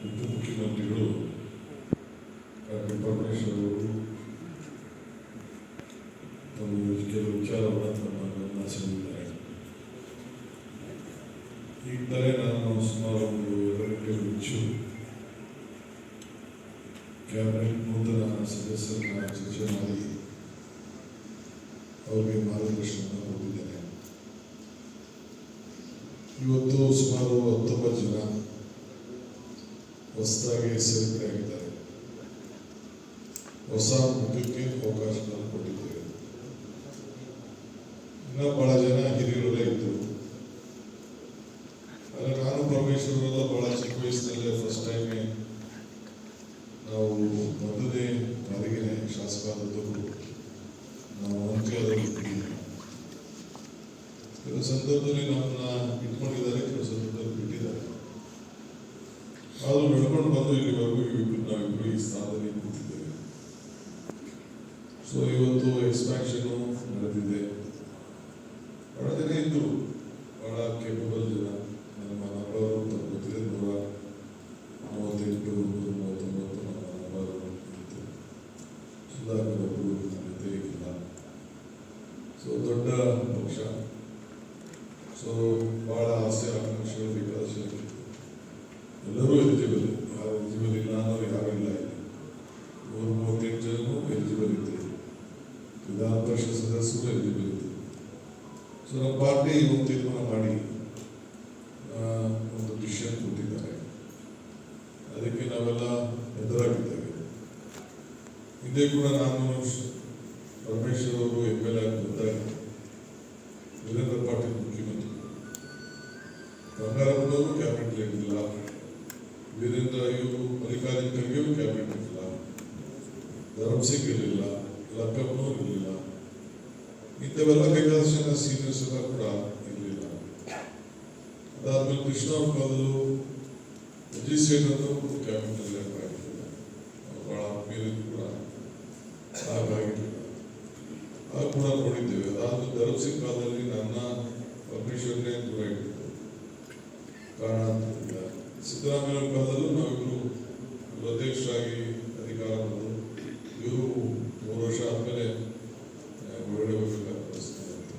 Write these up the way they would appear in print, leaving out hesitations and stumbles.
ಉಪಮುಖ್ಯಮಂತ್ರಿಗಳು ಡಾಕ್ಟರ್ ಪರಮೇಶ್ವರ್ ಅವರು ಒಂದು ಕೆಲವು ವಿಚಾರವನ್ನು ನಮ್ಮ ಸಲ್ಲಿದ್ದಾರೆ. ಈಗಲೇ ನಾನು ಸುಮಾರು ಒಂದು 2 ಗಂಟೆ ಮುಂಚೆ ಕ್ಯಾಬಿನೆಟ್ ನೂತನ ಸದಸ್ಯರನ್ನ ಚರ್ಚೆ ಮಾಡಿ ಅವರಿಗೆ ಮಾರ್ಗದರ್ಶನ ಕೊಟ್ಟಿದ್ದೇನೆ. ಇವತ್ತು ಸುಮಾರು 19 ಜನ ಹೊಸದಾಗಿ ಸೇರ್ಪಡೆಯಾಗಿದ್ದಾರೆ. ಹೊಸ ಮುಖಕ್ಕೆ ಅವಕಾಶಗಳನ್ನು ಕೊಟ್ಟಿದ್ದೇವೆ. ಇನ್ನೂ ಬಹಳ ಜನ ಹಿರಿಯರೆಲ್ಲ ಇದ್ದರು. ಆದರೆ ನಾನು ಪರಮೇಶ್ವರರೆಲ್ಲ ಬಹಳ ಚಿಕ್ಕ ವಯಸ್ಸಿನಲ್ಲೇ ಫಸ್ಟ್ ಟೈಮೇ ನಾವು ಮೊದಲನೇ ಬಾರಿಗೆ ಶಾಸಕರಾದವರು ನಾವು ಮಂತ್ರಿ ಆದವರು ಕೆಲವು ಸಂದರ್ಭದಲ್ಲಿ ನಮ್ಮನ್ನ ಇಟ್ಕೊಂಡಿದ್ದಾರೆ, ಕೆಲವು ಸಂದರ್ಭದಲ್ಲಿ ಬಿಟ್ಟಿದ್ದಾರೆ. ಆದರೂ ನಡ್ಕೊಂಡು ಬಂದು ಇಲ್ಲಿವರೆಗೂ ನಾವಿಬ್ಬರು ಈ ಸ್ಥಾನದಲ್ಲಿ ಕೂತಿದ್ದೇವೆ. ಸೊ ಇವತ್ತು ಎಕ್ಸ್ಪ್ಯಾನ್ಷನು ನಡೆದಿದೆ. ಬಹಳ ಜನ ಇದ್ದರು, ಬಹಳ ಕೇಪಬಲ್ ಜನ. ನಮ್ಮ ನಂಬರು ಗೊತ್ತಿದೆ 138 139 ನಮ್ಮ ನಂಬರು ಇತ್ತು. ಸುಧಾಕರ್ ಒಬ್ಬರು ನಮ್ಮ ಜೊತೆ ಇಲ್ಲ. ಸೊ ದೊಡ್ಡ ಪಕ್ಷ. ಸೊ ಬಹಳ ಆಸೆ ಆಕಾಂಕ್ಷೆಗಳು ಬೇಕಾದಷ್ಟು ಎಲ್ಲರೂ ಎಲಿಜಿಬಲ್. ಯಾರು ಎಲಿಜಿಬಲ್ ಇಲ್ಲ ಅನ್ನೋರು ಯಾರು ಇಲ್ಲ. ಇಲ್ಲಿ 138 ಜನರು ಎಲಿಜಿಬಲ್ ಇದ್ದರು. ವಿಧಾನ ಪರಿಷತ್ ಸದಸ್ಯರು ಎಲಿಜಿಬಲ್ ಇದ್ದರು. ಸೊ ನಮ್ಮ ಪಾರ್ಟಿ ಒಂದು ತೀರ್ಮಾನ ಮಾಡಿ ಒಂದು ಡಿಸಿಷನ್ ಕೊಟ್ಟಿದ್ದಾರೆ. ಅದಕ್ಕೆ ನಾವೆಲ್ಲ ಎದುರಾಗಿದ್ದೇವೆ. ಹಿಂದೆ ಕೂಡ ನಾನು ಪರಮೇಶ್ವರ್ ಅವರು MLA ಬಂದಾಗ ವೀರೇಂದ್ರ ಪಾಟೀಲ್ ಮುಖ್ಯಮಂತ್ರಿ, ಬಂಗಾರಪ್ಪನವರು ಕ್ಯಾಬಿನೆಟ್ ಇರಲಿಲ್ಲ, ವೀರೇಂದ್ರ ಇವರು ಮಲ್ಲಿಕಾರ್ಜುನ ಖರ್ಗೆಯವರು ಕ್ಯಾಬಿನೆಟ್ ಇರಲಿಲ್ಲ, ಧರ್ಮಸಿಂಗ್ ಇರಲಿಲ್ಲ, ಲಕ್ಕಪ್ಪನವರು ಇರಲಿಲ್ಲ. ಇಂಥವೆಲ್ಲ ಬೇಕಾದಷ್ಟು ಜನ ಸೀನಿಯರ್ಸ್ ಎಲ್ಲ ಕೂಡ ಇರಲಿಲ್ಲ. ಅದಾದ್ಮೇಲೆ ಕೃಷ್ಣ ಕಾಲದಲ್ಲೂ ಲೆಜಿಸ್ಲೇಟರ್ ಅವರು ಕ್ಯಾಬಿನೆಟ್ ಆಗಿರಲಿಲ್ಲ. ಬಹಳ ಆತ್ಮೀಯರು ಕೂಡ ಹಾಗಾಗಿರಲಿಲ್ಲ. ಆಗ ಕೂಡ ನೋಡಿದ್ದೇವೆ. ಅದಾದ್ಮೇಲೆ ಧರ್ಮಸಿಂಗ್ ಕಾಲದಲ್ಲಿ ನನ್ನ ಪರಮೇಶ್ವರನೇ ದೂರ ಇಟ್ಟಿದ್ದು ಕಾರಣಾಂತರದಿಂದ. ಸಿದ್ದರಾಮಯ್ಯ ಕಾಲದಲ್ಲೂ ನಾವಿಬ್ಬರು ಅಧ್ಯಕ್ಷರಾಗಿ ಅಧಿಕಾರ ಬಂದು ಇವರು 3 ವರ್ಷ ಆದಮೇಲೆ ಹೊರಗಡೆ ಹೋಗಬೇಕಾದ ಪರಿಸ್ಥಿತಿ ಬಂತು.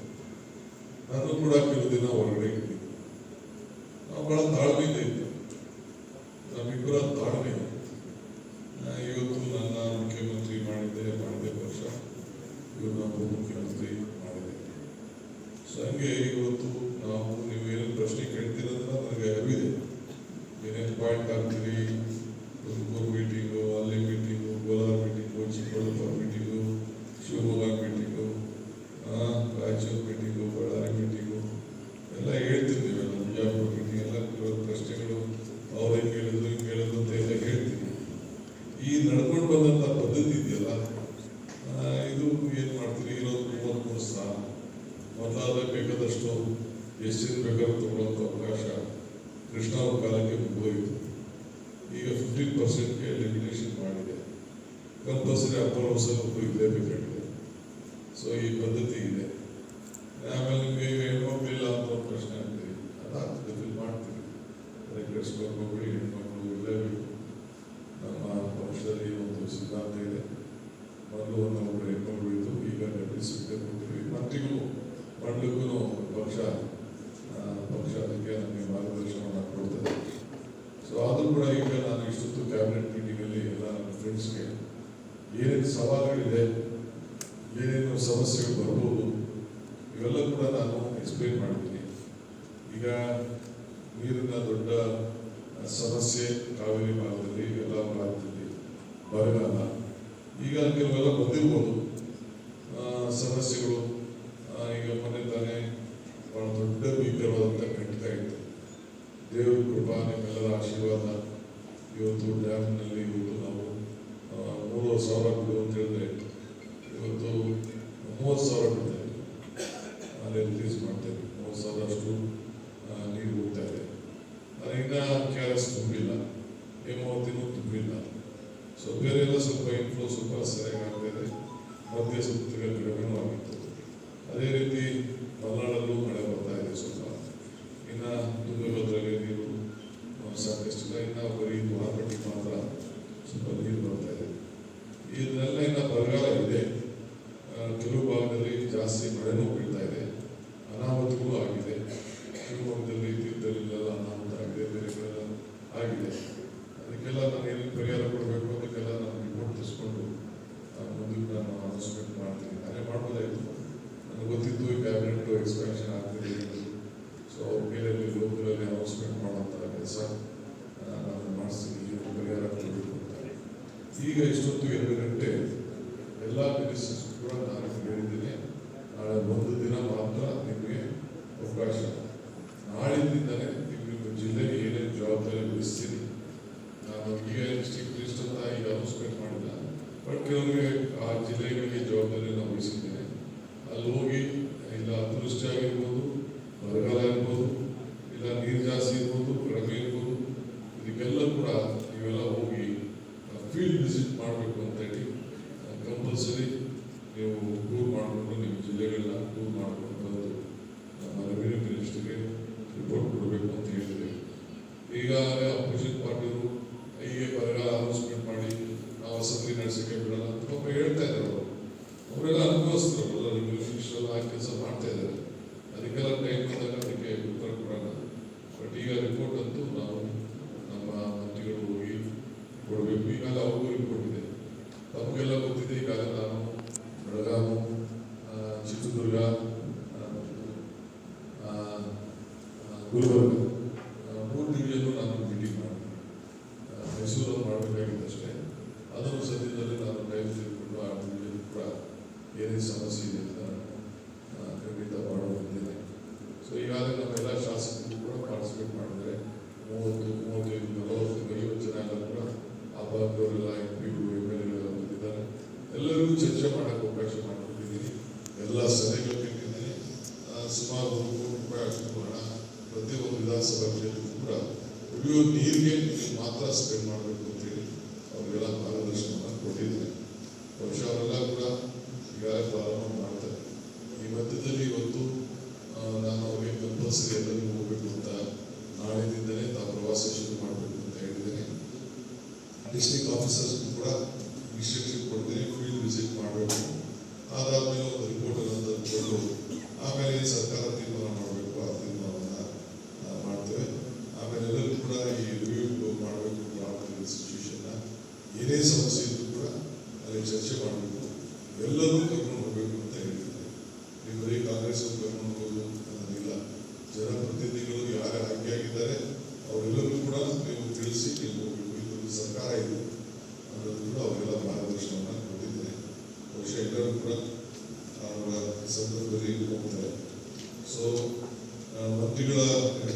ನಾನು ಕೂಡ ಕೆಲವು ದಿನ ಹೊರಗಡೆ ಇದ್ದೀನಿ. ನಾವು ಬಹಳ ತಾಳ್ಮೆಯಿಂದ ಇದ್ದೇವೆ. ನಮ್ಮಿಬ್ಬರ ತಾಳ್ಮೆ ಇವತ್ತು ನನ್ನ ಮುಖ್ಯಮಂತ್ರಿ ಮಾಡಿದ್ದೆ ವರ್ಷ, ಇವರು ನಮ್ಮ ಉಪಮುಖ್ಯಮಂತ್ರಿ ಮಾಡಿದೆ. ಸೊ ಹಂಗೆ ಇವತ್ತು ನಾವು ನೀವು ಏನೇನು ಪ್ರಶ್ನೆ ಕೇಳ್ತೀರಂದ್ರೆ ನನಗೆ ಅರಿವಿದೆ. ಏನೇನು ಪಾಯಿಂಟ್ ಆಗ್ತೀರಿ, ತುಮಕೂರು ಮೀಟಿಂಗು, ಅಲ್ಲಿ meeting, Kolar meeting, Chikkaballapur meeting, Shivamogga meeting, Raichur meeting, Ballari meeting ಎಲ್ಲ ಹೇಳ್ತಿರ್ತೀವಿ. ಎಲ್ಲ ಬಿಜಾಪುರ ಮೀಟಿಂಗ್ ಎಲ್ಲ ಕೆಲವು ಪ್ರಶ್ನೆಗಳು ಅವ್ರು ಹೆಂಗೆ ಹೇಳಿದ್ರು ಹಿಂಗೆ ಹೇಳಿದ್ರು ಅಂತ ಎಲ್ಲ ಹೇಳ್ತೀವಿ. ಈ ನಡ್ಕೊಂಡು ಬಂದಂಥ ಪದ್ಧತಿ ಇದೆಯಲ್ಲ, ಇದು ಏನು ಮಾಡ್ತೀರಿ, ಇರೋದು 33 ಸ್ಥಾನ. ಮೊದಲಾದ ಬೇಕಾದಷ್ಟು ಎಷ್ಟು ಬೇಕಾದ್ರೂ ತಗೊಳ್ಳೋಂಥ ಅವಕಾಶ ಕೃಷ್ಣ ಅವ್ರ ಕಾಲಕ್ಕೆ ಮುಗಿದೋಯಿತು. ಈಗ 15%ಗೆ ಲಿಮಿಟೇಷನ್ ಮಾಡಿದೆ. ಕಂಪಲ್ಸರಿ ಅಪ್ಪರ್ ಹೌಸಲ್ಲಿ ಒಬ್ಬರು ಇರಲೇಬೇಕಾಗಿದೆ. ಸೊ ಈ ಪದ್ಧತಿ ಇದೆ. ಆಮೇಲೆ ನಿಮಗೆ ಹೆಣ್ಮಕ್ಳಿಲ್ಲ ಅಂತ ಒಂದು ಪ್ರಶ್ನೆ ಆಗ್ತೀವಿ, ಅದಾಗ್ತದೆ, ಫಿಲ್ ಮಾಡ್ತೀವಿ. ಅದಕ್ಕೆ ಕಳಿಸ್ಬೇಕು, ಹೋಗಿ ಹೆಣ್ಮಕ್ಳು ಇರಲೇಬೇಕು. ನಮ್ಮ ಪಕ್ಷದಲ್ಲಿ ಒಂದು ಸಿದ್ಧಾಂತ ಇದೆ. ಮೊದಲು ಒಬ್ಬರು ಹೆಣ್ಮಕ್ಳು ಇದ್ದು, ಈಗ ಡೆಪ್ಯೂಟಿ ಸ್ಪೀಕರ್ ಕೊಟ್ಟಿದ್ವಿ. ಮಂತ್ರಿಗೂ ಮಂಡಳಿಗೂ ಪಕ್ಷ ಅದಕ್ಕೆ ನಮಗೆ ಮಾರ್ಗದರ್ಶನ ಕೊಡ್ತದೆ. ಸೊ ಆದರೂ ಕೂಡ ಈಗ ನಾನು ಇಷ್ಟೊತ್ತು ಕ್ಯಾಬಿನೆಟ್ ಮೀಟಿಂಗಲ್ಲಿ ಎಲ್ಲ ನನ್ನ ಫ್ರೆಂಡ್ಸ್ಗೆ ಏನೇನು ಸವಾಲುಗಳಿದೆ, ಏನೇನು ಸಮಸ್ಯೆಗಳು ಬರ್ಬೋದು, ಇವೆಲ್ಲ ಕೂಡ ನಾನು ಎಕ್ಸ್ಪ್ಲೇನ್ ಮಾಡಿದ್ದೀನಿ. ಈಗ ನೀರಿನ ದೊಡ್ಡ ಸಮಸ್ಯೆ ಕಾವೇರಿ ಭಾಗದಲ್ಲಿ, ಎಲ್ಲ ಭಾಗದಲ್ಲಿ ಬರಗಾಲ. ಈಗ ಕೆಲವೆಲ್ಲ ಬಂದಿರ್ಬೋದು ಸಮಸ್ಯೆಗಳು. ಈಗ ಮೊನ್ನೆ ತಾನೇ ಬಹಳ ದೊಡ್ಡ ಭೀಕರವಾದಂಥ ಘಟಕ ಇತ್ತು. ದೇವ್ರ ಕೃಪಾ, ನಿಮ್ಮೆಲ್ಲರ ಆಶೀರ್ವಾದ. ಇವತ್ತು ಡ್ಯಾಮ್ನಲ್ಲಿ ಇವತ್ತು ನಾವು 3,000 ಬಿಡು ಅಂತ ಹೇಳಿದ್ರೆ ಇವತ್ತು 30,000 ಬಿಡ್ತೇವೆ. ಅಲ್ಲೇ ರಿಲೀಸ್ ಮಾಡ್ತೇವೆ. 30,000 ಅಷ್ಟು ನೀರು ಹೋಗ್ತಾ ಇದೆ. ಇನ್ನು KRS ತುಂಬಿಲ್ಲ, ಹೇಮಾವತಿನೂ ತುಂಬಿಲ್ಲ. ಸೊ ಬೇರೆ ಎಲ್ಲ ಸ್ವಲ್ಪ ಇನ್ಫ್ಲೋ ಸ್ವಲ್ಪ ಸರಿಯಾಗಿ ಆಗ್ತಾ ಇದೆ. ಮಧ್ಯ ಸುತ್ತಲ ಕಡಿಮೆನೂ ಆಗಿತ್ತು. ಅದೇ ರೀತಿ ಮಲೆನಾಡಲ್ಲೂ ಮಳೆ ಬರ್ತಾ ಇದೆ ಸ್ವಲ್ಪ. ಇನ್ನು ತುಂಗಭದ್ರಾಗೆ ನೀರು ಸಾಕಷ್ಟಿಲ್ಲ. ಇನ್ನು ಬರೀ 2 ಈಗ ಇಷ್ಟೊತ್ತು 2 ಗಂಟೆ ಎಲ್ಲ ಮಿನಿಸ್ಟರ್ಸ್ ಕೂಡ ನಾನು ಹೇಳಿದ್ದೇನೆ, ನಾಳೆ ಒಂದು ದಿನ ಮಾತ್ರ ನಿಮಗೆ ಅವಕಾಶ. ನಾಳಿಂದಲೇ ನಿಮ್ಮ ಜಿಲ್ಲೆಗೆ ಏನೇನು ಜವಾಬ್ದಾರಿ ವಹಿಸ್ತೀನಿ. ನಾನು ಈಗ ಡಿಸ್ಟ್ರಿಕ್ಟ್ ಲಿಸ್ಟ್ ಅಂತ ಈಗ ಅನೌನ್ಸ್ಮೆಂಟ್ ಮಾಡಿಲ್ಲ, ಬಟ್ ಕೆಲವರಿಗೆ ಆ ಜಿಲ್ಲೆಗಳಿಗೆ ಜವಾಬ್ದಾರಿಯನ್ನು ವಹಿಸಿದ್ದೇನೆ. ಅಲ್ಲಿ ಹೋಗಿ ಇಲ್ಲ ಅತಿವೃಷ್ಟಿ ಆಗಿರ್ಬೋದು, ಬರಗಾಲ ಇರ್ಬೋದು, ಇಲ್ಲ ನೀರು ಜಾಸ್ತಿ ಇರ್ಬೋದು, ಕಡಿಮೆ ಇರ್ಬೋದು, ಇದಕ್ಕೆಲ್ಲ ಕೂಡ ನೀವೆಲ್ಲ ಹೋಗಿ ಫೀಲ್ಡ್ ವಿಸಿಟ್ ಮಾಡಬೇಕು ಅಂತೇಳಿ ಕಂಪಲ್ಸರಿ ನೀವು ಟೂರ್ ಮಾಡಿಕೊಂಡು ನಿಮ್ಮ ಜಿಲ್ಲೆಗಳನ್ನ ಟೂರ್ ಮಾಡಿಕೊಂಡು ಬಂದು ನಮ್ಮ ರೆವಿನ್ಯೂ ಮಿನಿಸ್ಟರ್ಗೆ ರಿಪೋರ್ಟ್ ಕೊಡಬೇಕು ಅಂತ ಹೇಳಿದೆ. ಈಗಾಗಲೇ ಅಪೋಸಿಷನ್ ಪಾರ್ಟಿಯವರು ಹೀಗೆ ಬರಗಾಲ ಅನೌನ್ಸ್ಮೆಂಟ್ ಮಾಡಿ ನಾವು ಅಸೆಂಬ್ಲಿ ನಡೆಸೋಕ್ಕೆ ಬಿಡಲ್ಲ ಅಂತ ಪಾಪ ಹೇಳ್ತಾ ಇದ್ದಾರೆ. ಅವರೆಲ್ಲ ಅನುಭವಿಸ್ತಾರಲ್ಲ, ರೆವಿನ್ಯೂ ಮಿನಿಸ್ಟರ್ ಆ ಕೆಲಸ ಮಾಡ್ತಾ ಇದ್ದಾರೆ. ಅದಕ್ಕೆಲ್ಲ ಟೈಮ್ ಬಂದಾಗ ಅದಕ್ಕೆ ಉತ್ತರ ಕೊಡೋಣ. ಬಟ್ ಈಗ ರಿಪೋರ್ಟ್ ಅಂತೂ ನಾವು ನಮ್ಮ ಮಂತ್ರಿಗಳು ಹೋಗಿ ಕೊಡಬೇಕು. ಈಗಾಗಲೇ ಅವ್ರಿಗೂ ರಿಪೋರ್ಟ್ ಇದೆ, ತಮಗೆಲ್ಲ ಗೊತ್ತಿದೆ. ಈಗಾಗಲೇ ನಾನು ಬೆಳಗಾವಿ, ಚಿತ್ರದುರ್ಗ, ಗುಲ್ಬರ್ಗ 3 ಡಿವಿಷನ್ ನಾನು ಮೀಟಿಂಗ್ ಮಾಡಿದೆ. ಮೈಸೂರಲ್ಲಿ ಮಾಡಬೇಕಾಗಿದ್ದಷ್ಟೇ. ಅದನ್ನು ಸದ್ಯದಲ್ಲಿ ನಾನು ಟೈಮ್ ತೆಗೆದುಕೊಂಡು ಆ ಡಿವಿಷನ್ ಕೂಡ ಏನೇ ಸಮಸ್ಯೆ ಇದೆ ಅಂತ ಖಂಡಿತ ಮಾಡೋದಿದ್ದೇನೆ. ಸೊ ಈಗಾಗಲೇ ನಮ್ಮೆಲ್ಲ ಶಾಸಕರು ಕೂಡ ಪಾರ್ಟಿಸಿಪೇಟ್ ಮಾಡಿದರೆ 30, 35, 40, 50 ಜನ ಎಲ್ಲ ಕೂಡ ಆ ಭಾಗದವರೆಲ್ಲ MP-ಗಳು MLA-ಗಳೆಲ್ಲ ಬಂದಿದ್ದಾರೆ. ಎಲ್ಲರಿಗೂ ಚರ್ಚೆ ಮಾಡೋಕ್ಕೆ ಅವಕಾಶ ಮಾಡಿಕೊಟ್ಟಿದ್ದೀನಿ. ಎಲ್ಲ ಸಲಹೆಗಳು ಕೇಳಿದ್ದೀನಿ. ಸುಮಾರು 1 ಕೋಟಿ ರೂಪಾಯಿ ಅಷ್ಟು ಹಣ ಪ್ರತಿಯೊಂದು ವಿಧಾನಸಭಾ ಕ್ಷೇತ್ರಕ್ಕೂ ಕೂಡ ಕುಡಿಯುವ ನೀರಿಗೆ ಮಾತ್ರ ಸ್ಪೆಂಡ್ ಮಾಡಬೇಕು ಅಂತೇಳಿ ಅವರಿಗೆಲ್ಲ ಮಾರ್ಗದರ್ಶನವನ್ನು ಕೊಟ್ಟಿದ್ದೀನಿ. ಬಹುಶಃ ಅವರೆಲ್ಲ ಕೂಡ ಈಗಾಗಲೇ ಪ್ರಾರಂಭ ಮಾಡ್ತಾರೆ. ಈ ಮಧ್ಯದಲ್ಲಿ ಇವತ್ತು ನಾನು ಅವರಿಗೆ ಕಂಪಲ್ಸರಿ ಎಲ್ಲರಿಗೂ ಹೋಗಬೇಕು ಅಂತ ನಾಳೆದಿಂದಲೇ ತಾವು ಪ್ರವಾಸ ಶುರು ಮಾಡಬೇಕು ಅಂತ ಹೇಳಿದ್ದೇನೆ. ಡಿಸ್ಟ್ರಿಕ್ಟ್ ಆಫೀಸರ್ಸ್ ಕೂಡ ಇನ್ಸ್ಟ್ರಕ್ಷನ್ ಕೊಡ್ತೀನಿ, ಫೀಲ್ಡ್ ವಿಸಿಟ್ ಮಾಡಬೇಕು. ಅದಾದಮೇಲೆ ಒಂದು ರಿಪೋರ್ಟ್ ಅನ್ನು ತಂದುಕೊಂಡು ಆಮೇಲೆ ಸರ್ಕಾರ ತೀರ್ಮಾನ ಮಾಡಬೇಕು. ಆ ತೀರ್ಮಾನವನ್ನು ಮಾಡ್ತೇವೆ. ಆಮೇಲೆ ಎಲ್ಲರೂ ಕೂಡ ಈ ರಿವ್ಯೂ ಮಾಡಬೇಕು. ಸಿಚುವೇಶನ್ನ ಏನೇ ಸಮಸ್ಯೆ ಇದ್ದರೂ ಕೂಡ ಅಲ್ಲಿ ಚರ್ಚೆ ಮಾಡಬೇಕು. ಎಲ್ಲರೂ ಕರ್ಕೊಂಡು ಹೋಗಬೇಕು ಅಂತ ಹೇಳಿದ್ದಾರೆ. ನೀವು ಬರೀ ಕಾಂಗ್ರೆಸ್ ಕರ್ಕೊಂಡು ಹೋಗೋದು ಅನ್ನೋದಿಲ್ಲ. ಜನಪ್ರತಿನಿಧಿಗಳು ಯಾರು ಆಯ್ಕೆಯಾಗಿದ್ದಾರೆ ಅವರೆಲ್ಲರೂ ಕೂಡ ನೀವು ತಿಳಿಸಿ ನೀವು ಹೋಗಬೇಕು. ಇದು ಸರ್ಕಾರ ಇದೆ ಅನ್ನೋದು ಕೂಡ ಅವರೆಲ್ಲ ಮಾರ್ಗದರ್ಶನವನ್ನು ಕೊಟ್ಟಿದ್ದಾರೆ. ಬಹುಶಃ ಎಲ್ಲರೂ ಕೂಡ ಅವರ ಸಂದರ್ಭದಲ್ಲಿ ಹೋಗ್ತಾರೆ. ಸೊ ಮಂತ್ರಿಗಳ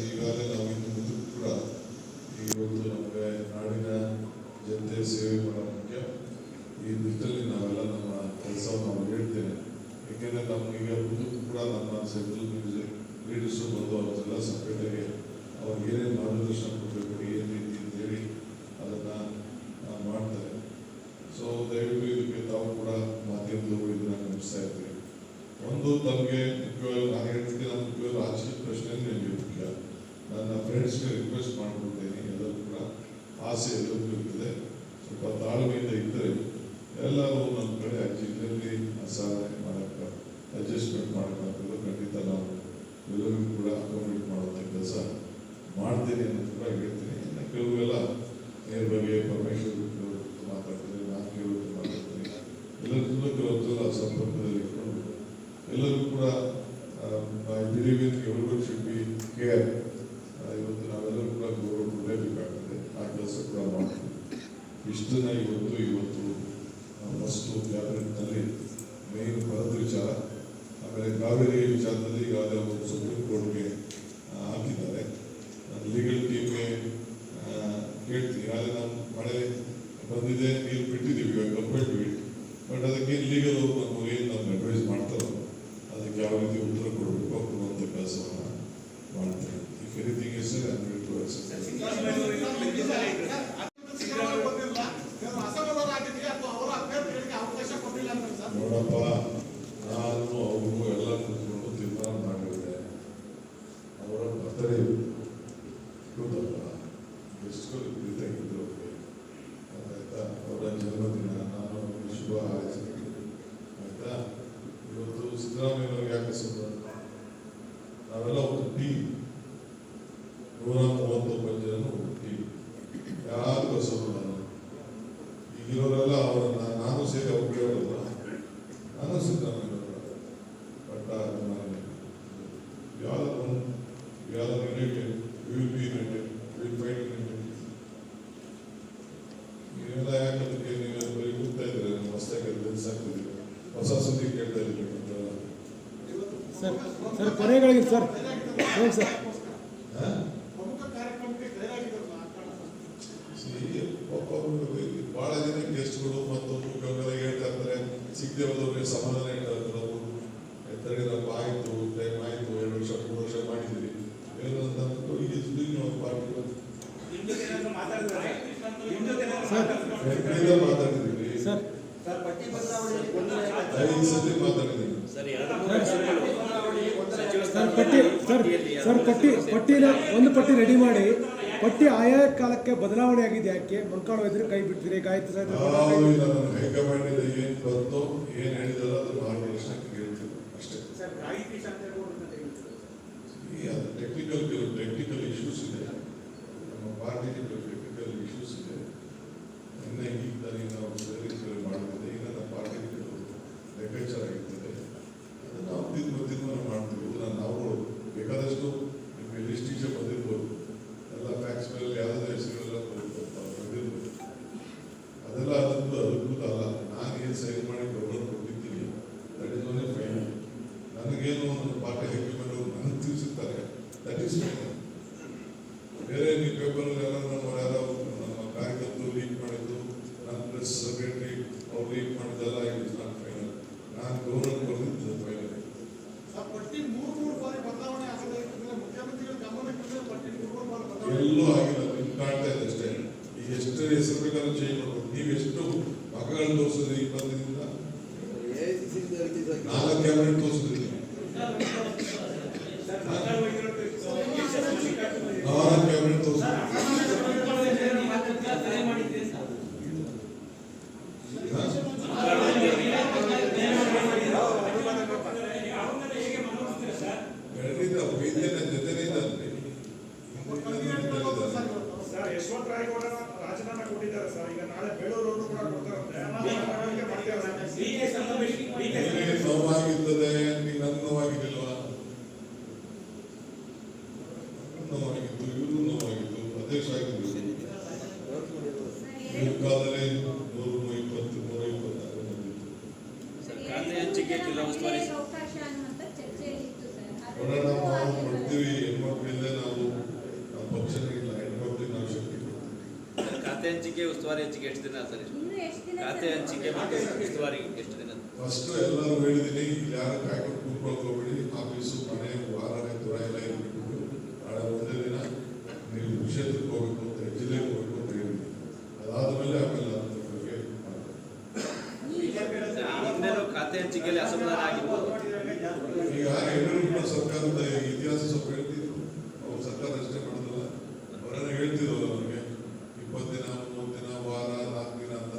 ಈಗಾಗಲೇ ನಾವು ಇನ್ನು ಮುಂದೆ ಕೂಡ ಇವತ್ತು ನಮಗೆ ನಾಡಿನ ಜನತೆ ಸೇವೆ ಮಾಡೋದು ಮುಖ್ಯ. ಈ ನಿಟ್ಟಿನಲ್ಲಿ ನಾವೆಲ್ಲ ನಮ್ಮ ಕೆಲಸವನ್ನು ನಾವು ಹೇಳ್ತೇನೆ. ಏಕೆಂದರೆ ನಮಗೀಗ ಮುಂದಕ್ಕೂ ಕೂಡ ನಮ್ಮ ಸೆಂಟ್ರಲ್ ಲೀಡರ್ಸು ಬಂದು ಅವರೆಲ್ಲ ಸಪ್ರೇಟಾಗಿ ಅವ್ರಿಗೆ ಏನೇನು ಮಾರ್ಗದರ್ಶನ ಕೊಡಬೇಕು, ಏನು ರೀತಿ ಅಂತ ಹೇಳಿ ಅದನ್ನು ಮಾಡ್ತಾರೆ. ಸೊ ದಯವಿಟ್ಟು ಇದಕ್ಕೆ ತಾವು ಕೂಡ ಮಾಧ್ಯಮದವರು ಇದನ್ನು ಗಮನಿಸ್ತಾ ಇರ್ತೀವಿ. ಒಂದು ತಮಗೆ ಮುಖ್ಯವಾಗಿ ನಾನು ಹೇಳ್ತೀನಿ, ನನ್ನ ಮುಖ್ಯವಾಗಿ ರಾಜಕೀಯ ಪ್ರಶ್ನೆ ನನಗೆ ಮುಖ್ಯ. ನನ್ನ ಫ್ರೆಂಡ್ಸ್ಗೆ ರಿಕ್ವೆಸ್ಟ್ ಮಾಡಿಕೊಡ್ತೇನೆ, ಎಲ್ಲರೂ ಕೂಡ ಆಸೆ ಎಲ್ಲರಿಗೂ ಇರ್ತದೆ. ಸ್ವಲ್ಪ ತಾಳ್ಮೆಯಿಂದ ಇದ್ದರೆ ಎಲ್ಲರೂ ನಮ್ಮ ಕಡೆ ಆ ಜಿಲ್ಲೆಯಲ್ಲಿ ಸಾಧನೆ ಮಾಡೋಕ್ಕೆ ಅಡ್ಜಸ್ಟ್ಮೆಂಟ್ ಮಾಡೋಕ್ಕಾಗಲ್ಲ. ಖಂಡಿತ ನಾವು ಎಲ್ಲರಿಗೂ ಕೂಡ ಅಕಾಮಡೇಟ್ ಮಾಡುವಂಥ ಕೆಲಸ ಮಾಡ್ತೀನಿ ಅನ್ನೋದು ಕೂಡ ಹೇಳ್ತೀನಿ. ಇನ್ನು ಕೆಲವೆಲ್ಲ ನೇರವಾಗಿ ಪರಮೇಶ್ವರ್ ಮಾತಾಡ್ತಾರೆ, ನಾನು ಕೇಳೋದು ಮಾತಾಡ್ತೀನಿ. ಎಲ್ಲರಿಗೂ ಕೆಲವೊಂದೆಲ್ಲ ಸಂಪರ್ಕದಲ್ಲಿ ಇಟ್ಕೊಂಡು ಎಲ್ಲರಿಗೂ ಕೂಡ I believe in everybody should be care. ಇವತ್ತು ನಾವೆಲ್ಲರೂ ಕೂಡ ಗೌರವ ಕೊಡಲೇಬೇಕಾಗ್ತದೆ. ಆ ಕೆಲಸ ಕೂಡ ಮಾಡ್ತೀವಿ. ಇಷ್ಟನ್ನ ಇವತ್ತು ಫಸ್ಟು ಕ್ಯಾಬಿನೆಟ್ನಲ್ಲಿ ಮೇನ್ ಬರೋದು ವಿಚಾರ. ಆಮೇಲೆ ಕಾವೇರಿ ವಿಚಾರದಲ್ಲಿ ಈಗಾಗಲೇ ಅವರು ಸುಪ್ರೀಂ ಕೋರ್ಟ್ಗೆ ಹಾಕಿದ್ದಾರೆ. ಲೀಗಲ್ ಟೀಮ್ಗೆ ಕೇಳ್ತೀನಿ. ಈಗಾಗಲೇ ನಾವು ಮಳೆ ಬಂದಿದೆ, ನೀರು ಬಿಟ್ಟಿದ್ದೀವಿ, ಇವಾಗ ಕಂಪೇರ್ಡ್ ಟು ಇಟ್. ಬಟ್ ಅದಕ್ಕೆ ಲೀಗಲ್ ಅವರು ನಮ್ಮ ಏನು ನಮ್ಗೆ ಅಡ್ವೈಸ್ ಮಾಡ್ತಾರೋ ಅದಕ್ಕೆ ಯಾವ ರೀತಿ ಉತ್ತರ ಕೊಡಬೇಕು ಕೊಡುವಂಥ ಕೆಲಸವನ್ನು ಮಾಡ್ತಾರೆ. If anything is I am ready to accept. ನೋಡಪ್ಪ, ನಾನು ಅವರು ಎಲ್ಲ ಕೂತ್ಕೊಂಡು ತೀರ್ಮಾನ ಮಾಡಿದೆ. ಅವರ ಬರ್ತಡೇ ಗೊತ್ತಪ್ಪ, ಎಷ್ಟು ಇದ್ದರು ಆಯ್ತಾ. ಅವರ ಜನ್ಮದಿನ ನಾನು ಅವರಿಗೆ ಶುಭ ಹಾರೈಸ್ತೀನಿ ಆಯ್ತಾ. ಇವತ್ತು ಸಿದ್ದರಾಮಯ್ಯವ್ರಿಗೆ ಯಾಕೆ ಸುತ್ತ ನಾವೆಲ್ಲ ಒಂದು ಟೀಮ್, 139 ಜನ ಒಂದು ಟೀಮ್. ಯಾರು ಬಸವಲ್ಲ. ಈಗಿರೋರೆಲ್ಲ ಅವರನ್ನ ನಾನು ಸೇರಿ ಅವ್ರು ಕೇಳೋಲ್ಲ. ನಾನು ಸಿದ್ದರಾಮಯ್ಯ ಬಟ್ ಯಾರು United, will be united, will fight United. ನೀವೆಲ್ಲ ಯಾಕೆ ಅದಕ್ಕೆ ನೀವು ಹೊಸ ಸುದ್ದಿ ಕೇಳ್ತಾ ಇದ್ದೀವಿ ಸರ್ ಸರ್ ಕೊನೆಗಳಿಗೆ ಸರ್ ಹೇಳಿ ಸರ್ ಬಹಳ ಜನ ಗೆಸ್ಟ್ಗಳು ಮತ್ತೊಂದು ಗಂಗಲ ಹೇಳ್ತಾ ಇರ್ತಾರೆ, ಸಿಗದೆ ಹೋದವ್ರಿಗೆ ಸಮಾಧಾನ ಹೇಳ್ತಾ ಇರ್ತಾರೆ. ತಡೆದಪ್ಪ ಆಯ್ತು, ಟೈಮ್ ಆಯ್ತು, 2 ವರ್ಷ 3 ವರ್ಷ ಮಾಡಿದ್ದೀರಿ ಏನಂತಂದ್ಬಿಟ್ಟು ಈಗ ಪಾರ್ಟಿ ಮಾತಾಡಿದ್ದೀವಿ ಸರ್ 5 ಸತಿ ಮಾತಾಡಿದ್ದೀವಿ. ಸರ್ ಪಟ್ಟಿನ ಒಂದು ಪಟ್ಟಿ ರೆಡಿ ಮಾಡಿ, ಪಟ್ಟಿ ಆಯಾ ಕಾಲಕ್ಕೆ ಬದಲಾವಣೆ ಆಗಿದೆ ಯಾಕೆ? ಮಂಕಾಳು ಇದ್ರೆ ಕೈ ಬಿಡ್ತೀರಿ, ಗಾಯತ್ರಿ ಹೈಕಮಾಂಡ್ ಏನ್ ಬಂತು ಏನ್ ಹೇಳಿದಲ್ಲ ಅದು ಮಾರ್ಗದರ್ಶನಕ್ಕೆ ಹೇಳ್ತೀವಿ ಅಷ್ಟೇ. ಟೆಕ್ನಿಕಲ್ ಇಶ್ಯೂಸ್ ಇದೆ, ನಮ್ಮ ಪಾರ್ಟಿ ಟೆಕ್ನಿಕಲ್ ಇಶ್ಯೂಸ್ ಇದೆ. ನಿನ್ನೆ ಈಗ ನಾವು ಮಾಡ್ತಿದ್ದೆ, ಈಗ ನಮ್ಮ ಪಾರ್ಟಿ ಲೆಕ್ಕಾಚಾರ ಆಗಿರ್ತದೆ, ಅದನ್ನು ನಾವು ತೀರ್ಮಾನ ಮಾಡ್ತೀವಿ. ನಾವು ಬೇಕಾದಷ್ಟು ನಿಮಗೆ ಲಿಸ್ಟ್ ಈಚೆ ಬಂದಿರ್ಬೋದು, ಎಲ್ಲ ಫ್ಯಾಕ್ಸ್ ಮೇಲೆ ಯಾವುದೇ ಹೆಸರುಗಳೆಲ್ಲ ಬಂದಿರ್ಬೋದು. ಅದೆಲ್ಲ ಅದೊಂದು ಅದ್ಭುತ ಅಲ್ಲ. ನಾನು ಏನು ಸೈನ್ ಮಾಡಿ ಗೌರವ ಕೊಟ್ಟಿದ್ದೀನಿ, ದಟ್ ಇಸ್ ಓನ್ಲಿ ಫೈನ್. ನನಗೇನು ಒಂದು ಪಾರ್ಟಿ ಹೈಕಮಾಂಡ್ ನನಗೆ ತಿಳಿಸುತ್ತಾರೆ, ದಟ್ ಈಸ್ ಫೈನ್. ಬೇರೆ ನೀವು ಪೇಪರಲ್ಲಿ ಎಲ್ಲ ನಮ್ಮ ಕಾರ್ಯಕರ್ತರು ಲೀಕ್ ಮಾಡಿದ್ದು, ನನ್ನ ಪ್ರೆಸ್ ಸೆಕ್ರೆಟರಿ ಅವ್ರು ಲೀಕ್ ಮಾಡಿದ್ದೆಲ್ಲ ಇಟ್ ಇಸ್ ನಾಟ್ ಫೈನಲ್. ನಾನು ಗೌರವ ಕೊಟ್ಟಿದ್ದು ಫೈನಲ್. ಎಲ್ಲೂ ಆಗಿಲ್ಲ, ನಿಮ್ಗೆ ಕಾಣ್ತಾ ಇದೆ ಅಷ್ಟೇ. ಈಗ ಎಷ್ಟು ಹೆಸರು ಬೇಕಾದ್ರೂ ಚೇಂಜ್ ಮಾಡ್ಬೋದು. ನೀವು ಎಷ್ಟು ಮಕ್ಕಳನ್ನು ತೋರಿಸಿದ್ರಿ 20 ದಿನದಿಂದ? 4 ಕ್ಯಾಬಿನೆಟ್ ತೋರಿಸಿದ್ರಿ, 4 ಕ್ಯಾಬಿನೆಟ್ ತೋರಿಸಿದ್ರಿ. ರಾಜೀನಾಮೆ ಕೊಟ್ಟಿದ್ದಾರೆ ಸರ್. ಈಗ ನಾಳೆ ಬೇಳೂರು ಕೂಡ ಕೊಡ್ತಾರೆ. ನೋವಾಗಿರ್ತದೆ, ನನ್ನ ನೋವಾಗಿರ್ಲಿಲ್ವಾ? ನೋವಾಗಿತ್ತು, ಇವರು ನೋವಾಗಿತ್ತು, ಅಧ್ಯಕ್ಷ ಆಗಿದ್ದು ಈ ಕಾಲದಲ್ಲಿ 120, 126 ಮಾಡ್ತೀವಿ. ಹೆಣ್ಮಕ್ಳಿಂದ ನಾವು ನಮ್ಮ ಪಕ್ಷಗಳಿಲ್ಲ, ಹೆಣ್ಮಕ್ಳಿಗೆ ನಾವು ಶಕ್ತಿ ಕೊಡ್ತೀವಿ. ಖಾತೆ ಹಂಚಿಕೆ ಉಸ್ತುವಾರಿ ಹಂಚಿಕೆ ಎಷ್ಟು ದಿನ ಸರ್? ಖಾತೆ ಹಂಚಿಕೆ ಮತ್ತು ಉಸ್ತುವಾರಿ ಎಷ್ಟು ದಿನ? ಫಸ್ಟ್ ಎಲ್ಲರೂ ಹೇಳಿದ್ದೀನಿ, ಇಲ್ಲಿ ಯಾರು ಕಾಯ್ಕೊಂಡು ಕೂತ್ಕೊಳ್ಕೋಬೇಡಿ. ಆಫೀಸು, ಮನೆ, ವಾರನೇ ದೂರ ಎಲ್ಲ ಇಟ್ಬಿಟ್ಟು ನಾಳೆ ಒಂದೇ ದಿನ ನೀವು ಕ್ಷೇತ್ರಕ್ಕೆ ಹೋಗ್ಬೇಕು ಅಂತ, ಜಿಲ್ಲೆಗೆ ಹೋಗ್ಬೇಕು ಅಂತ ಹೇಳಿದ್ದೀನಿ. ಅದಾದ್ಮೇಲೆ ಆಮೇಲೆ ಅದ್ರ ಬಗ್ಗೆ ಹಿಂದೆನೂ ಖಾತೆ ಹಂಚಿಕೆಯಲ್ಲಿ ಅಸಮಾಧಾನ ಆಗಿತ್ತು. ಈಗ ಯಡಿಯೂರಪ್ಪ ಸರ್ಕಾರದ ಇತಿಹಾಸ ಸ್ವಲ್ಪ ಹೇಳ್ತಿದ್ರು. ಅವ್ರು ಸರ್ಕಾರ ಅಷ್ಟೇ ಮಾಡೋದಲ್ಲ, ಅವರನ್ನ ಹೇಳ್ತಿದ್ರಲ್ಲ ಅವ್ರಿಗೆ 20 ದಿನ, 30 ದಿನ, ವಾರ, 4 ದಿನ ಅಂತ.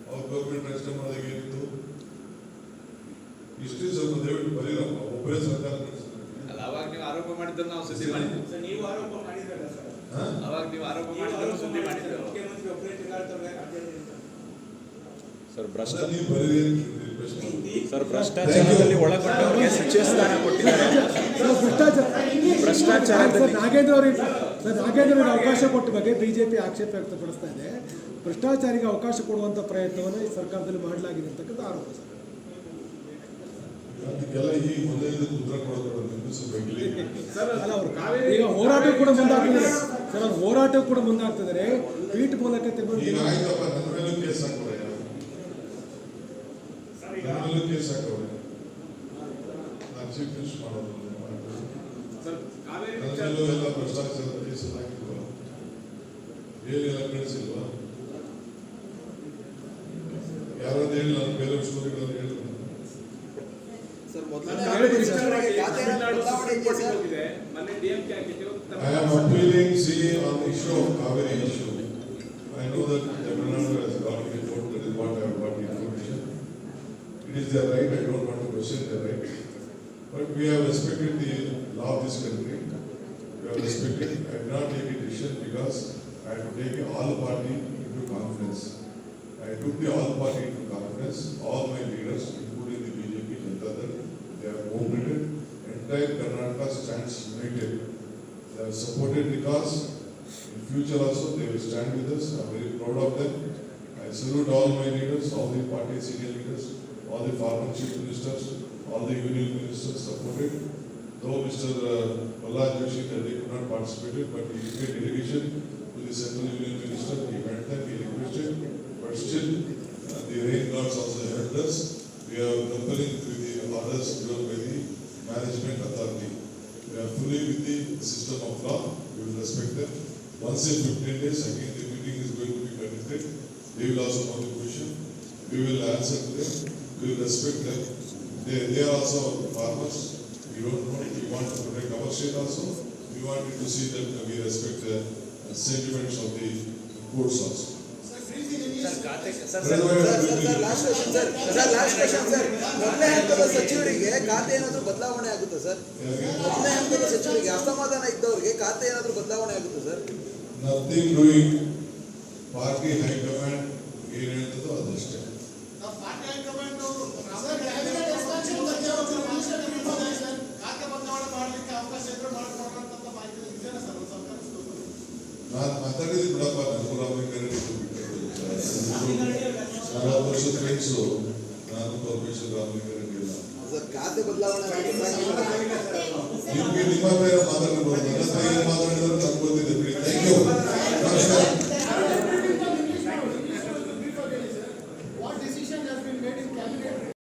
ಅವ್ರ ಗೌರ್ಮೆಂಟ್ ರಚನೆ ಮಾಡಿದಾಗ ಏನಿತ್ತು? ಇಷ್ಟೇ ಸ್ವಲ್ಪ ದಯವಿಟ್ಟು ಬರೀರಪ್ಪ, ಒಬ್ಬರೇ ಸರ್ಕಾರ ಅಲ್ಲ, ಅವಾಗ ನೀವು ಆರೋಪ ಮಾಡಿದ್ರು ನಾವು ಸುದ್ದಿ ಮಾಡಿದ್ವಿ. ನೀವು ಆರೋಪ ಮಾಡಿದ್ರಲ್ಲ ಸರ್, ಅವಾಗ ನೀವು ಆರೋಪ ಮಾಡಿದ್ರು ಸುದ್ದಿ ಮಾಡಿದ್ರು. ಮುಖ್ಯಮಂತ್ರಿ ಒಬ್ಬರೇ ಜಿಲ್ಲಾಡಳಿತ ಸರ್, ಭ್ರಷ್ಟಾಚಾರದಲ್ಲಿ ಒಳಗೊಂಡವರಿಗೆ ಸಚಿವ ಸ್ಥಾನ ಕೊಟ್ಟಿದ್ದಾರೆ. ಭ್ರಷ್ಟಾಚಾರದಲ್ಲಿ ನಾಗೇಂದ್ರ ಅವರಿಗೆ ಅವಕಾಶ ಕೊಟ್ಟ ಬಗ್ಗೆ ಬಿಜೆಪಿ ಆಕ್ಷೇಪ ವ್ಯಕ್ತಪಡಿಸ್ತಾ ಇದೆ. ಭ್ರಷ್ಟಾಚಾರಿಗೆ ಅವಕಾಶ ಕೊಡುವಂತ ಪ್ರಯತ್ನವನ್ನು ಈ ಸರ್ಕಾರದಲ್ಲಿ ಮಾಡಲಾಗಿದೆ ಅಂತಕ್ಕಂಥ ಆರೋಪ ಸರ್. ಅದಕ್ಕೆಲ್ಲ ಈ ಮೊದಲೇ ಉತ್ತರ ಅಲ್ಲ, ಅವರು ಈಗ ಹೋರಾಟ ಕೂಡ ಮುಂದಾಗ್ತಿದ್ದಾರೆ ಸರ್. ಅವ್ರು ಹೋರಾಟ ಕೂಡ ಮುಂದಾಗ್ತಿದ್ದಾರೆ, ಟ್ವೀಟ್ ಮೂಲಕ ಈಗ ಆಯ್ತಪ್ಪ, ನನ್ನ ಮೇಲೂ ಕೇಸ್ ಹಾಕೋರೆ, ನನ್ನ ಮೇಲೂ ಕೇಸ್ ಹಾಕೋರೆ. ನಾನು ಚೀಫ್ ಮಿನಿಸ್ಟರ್ ಮಾಡೋದು ನನ್ನ ಮೇಲೂ ಎಲ್ಲ ಭ್ರಷ್ಟಾಚಾರ ಕೇಸ್ ಹಾಕಿಲ್ವ? ಏನೆಲ್ಲ ಕಳಿಸಿಲ್ವಾ? ಯಾರಾದ್ರೂ ಹೇಳಿ, ನಾನು ಬೇರೆ ಸ್ಟೋರಿಗಳನ್ನು ಹೇಳಿದ್ರು. I am appealing, see, on the issue of Kaveri issue. I know that Tamil Nadu has got a report, that is what I have got information. It is their right, I don't want to question their right. But we have respected the law of this country. We have respected. I did not take a decision because I had to take all party into conference. I took the all party into conference. All my leaders, including the BJP, Janata Dal, they have cooperated. Entire Karnataka stands united. They have supported the cause. In future also they will stand with us. I am very proud of them. I salute all my leaders, all the party senior leaders. all the farmer chief ministers, all the union ministers supported. Though Mr. Prahlad Joshi they could not participate, but he gave delegation to the central union minister. He met them, he requested, but still the rain gods also helped us. We are complying with the orders given by the management authority. We are fully with the system of law. We will respect them. Once in 15 days, again the meeting is going to be conducted. They will also know the question. We will answer to them. We will respect them. They are also farmers. We don't know. We want to protect our state also. We wanted to see that we respect the sentiments of the courts also. Sir ಖಾತೆ sir last question sir ಮೊದಲನೇ ಹಂತದ ಸಚಿವರಿಗೆ ಖಾತೆ ಏನಾದರೂ ಬದಲಾವಣೆ ಆಗುತ್ತೆ sir? ಮೊದಲನೇ ಹಂತದ ಸಚಿವರಿಗೆ ಅಸಮಾಧಾನ ಇದ್ದವರಿಗೆ ಖಾತೆ ಏನಾದರೂ ಬದಲಾವಣೆ ಆಗುತ್ತೆ sir? Nothing doing. Party high command ಏನು ಹೇಳ್ತದೋ ಅದಷ್ಟೇ. ಪಾರ್ಟಿ ಹೈಕಮಾಂಡ್ ಖಾತೆ ಬದಲಾವಣೆ ಮಾಡಲಿಕ್ಕೆ ಅವಕಾಶ ಇದ್ರೆ ಮಾಡಿಕೊಡುವಂತ ಮಾಹಿತಿ ಇದೆಯಾ ಸರ್ ಸರ್ಕಾರ? ನಾನು ಮಾತಾಡಿದ್ದು ಬಿಡಪ್ಪ, ನನಗೂ ರಾಮಲಿಂಗಾರೆಡ್ಡಿ ನಾನು 40 ವರ್ಷದ ಫ್ರೆಂಡ್ಸು, ನಾನು ಪರಮೇಶ್ವರ್ ರಾಮಲಿಂಗಾರೆಡ್ಡಿ ಇಲ್ಲ. ಸರ್ ಖಾತೆ ಬದಲಾವಣೆ ಆಗುತ್ತೆ ನಿಮಗೆ ನಿಮ್ಮ ಹತ್ರ ಏನೋ ಮಾತಾಡಬಹುದು, ನನ್ನ ಹತ್ರ ಏನು ಮಾತಾಡಿದ್ರೆ ನನಗೆ ಗೊತ್ತಿದೆ ಬಿಡಿ. Thank you. ನಮಸ್ಕಾರ.